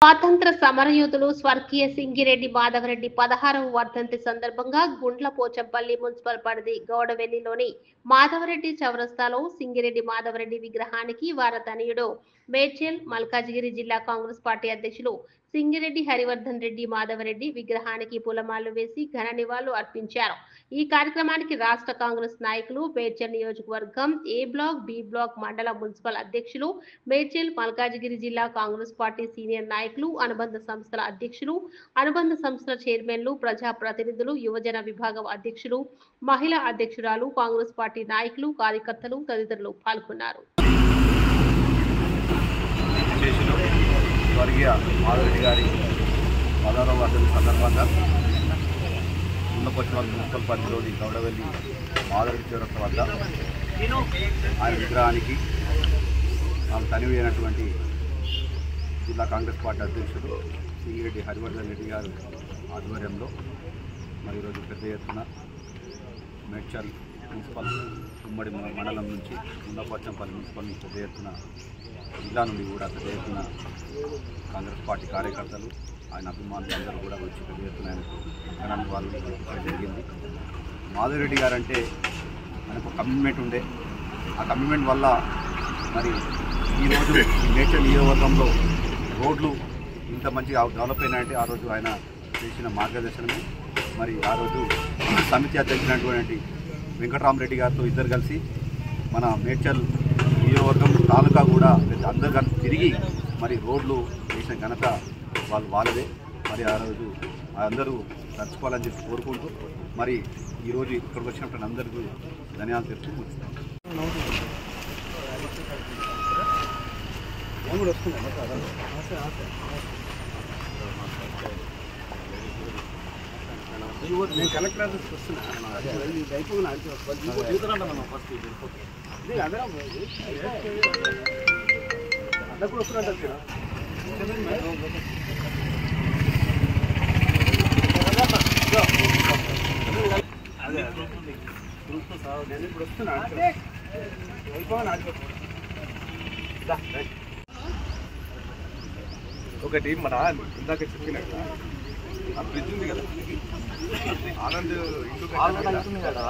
స్వాతంత్ర సమరయోధులు స్వర్గీయ సింగిరెడ్డి మాధవరెడ్డి 16వ వర్ధంతి సందర్భంగా గుండ్ల పోచంపల్లి మున్సిపల్ పరిధి గౌడవెల్లిలోని మాధవరెడ్డి చౌరస్తాలో సింగిరెడ్డి మాధవరెడ్డి విగ్రహానికి వారి తనయుడు మేడ్చల్ మల్కాజిగిరి జిల్లా కాంగ్రెస్ పార్టీ అధ్యక్షులు సింగిరెడ్డి హరివర్ధన్ రెడ్డి మాధవరెడ్డి విగ్రహానికి పూలమాలలు వేసి ఘన నివాళులు అర్పించారు. ఈ కార్యక్రమానికి రాష్ట్ర కాంగ్రెస్ నాయకులు, మేడ్చల్ నియోజకవర్గం ఏ బ్లాక్, బి బ్లాక్ మండల మున్సిపల్ అధ్యక్షులు, మేడ్చల్ మల్కాజిగిరి జిల్లా కాంగ్రెస్ పార్టీ సీనియర్ నాయకులు, అనుబంధ సంస్థల అధ్యక్షులు, అనుబంధ సంస్థల చైర్మన్లు, ప్రజా ప్రతినిధులు, యువజన విభాగం అధ్యక్షులు, మహిళా అధ్యక్షురాలు, కాంగ్రెస్ పార్టీ నాయకులు, కార్యకర్తలు తదితరులు పాల్గొన్నారు. స్వర్గీయ మాధవరెడ్డి గారి 16వ వర్ధంతి సందర్భంగా గుండ్లపోచంపల్లి మున్సిపల్ పరిధిలోని గౌడవెల్లి మాధవరెడ్డి చౌరస్తా వద్ద ఆయన విగ్రహానికి ఆమె తనివి అయినటువంటి జిల్లా కాంగ్రెస్ పార్టీ అధ్యక్షుడు సింగిరెడ్డి హరివర్ధన్ రెడ్డి గారు ఆధ్వర్యంలో మరి ఈరోజు పెద్ద ఎత్తున మేడ్చల్ మున్సిపల్ ఉమ్మడి మండలం నుంచి గుండ్లపోచంపల్లి మున్సిపల్ నుంచి పెద్ద ఎత్తున జిల్లా నుండి కూడా పెద్ద ఎత్తున కాంగ్రెస్ పార్టీ కార్యకర్తలు, ఆయన అభిమానులు అందరూ కూడా వచ్చి పెద్ద ఎత్తున ఆయనకు వాళ్ళు జరిగింది. మాధవరెడ్డి గారు అంటే ఆయనకు కమిట్మెంట్ ఉండే, ఆ కమిట్మెంట్ వల్ల మరి ఈరోజు ఈ మేడ్చల్ నియోజకవర్గంలో రోడ్లు ఇంత మంచిగా డెవలప్ అయినాయంటే ఆ రోజు ఆయన చేసిన మార్గదర్శనమే. మరి ఆ రోజు సమితి అధ్యక్షుడైనటువంటి వెంకటరామరెడ్డి గారితో ఇద్దరు కలిసి మన మేడ్చల్ నియోజకవర్గం తాలూకా కూడా అందరు కలిసి తిరిగి మరి రోడ్లు వేసిన ఘనత వాళ్ళదే. మరి ఆ రోజు అందరూ నడుచుకోవాలని చెప్పి కోరుకుంటూ మరి ఈరోజు ఇక్కడికి వచ్చినప్పుడు అందరికీ ధన్యవాదాలు తెలుస్తూ ముగిస్తాం. నేను కలెక్టర్ ఆఫీస్కి వస్తున్నాను. అక్కడ కూడా వస్తున్నట్టు నేను ఇప్పుడు వస్తున్నాను. ఒకటి మన ఇందాక చెప్పినట్టు ఆ బ్రిడ్జ్ ఉంది కదా, ఆనంద్ ఇంటికి కదా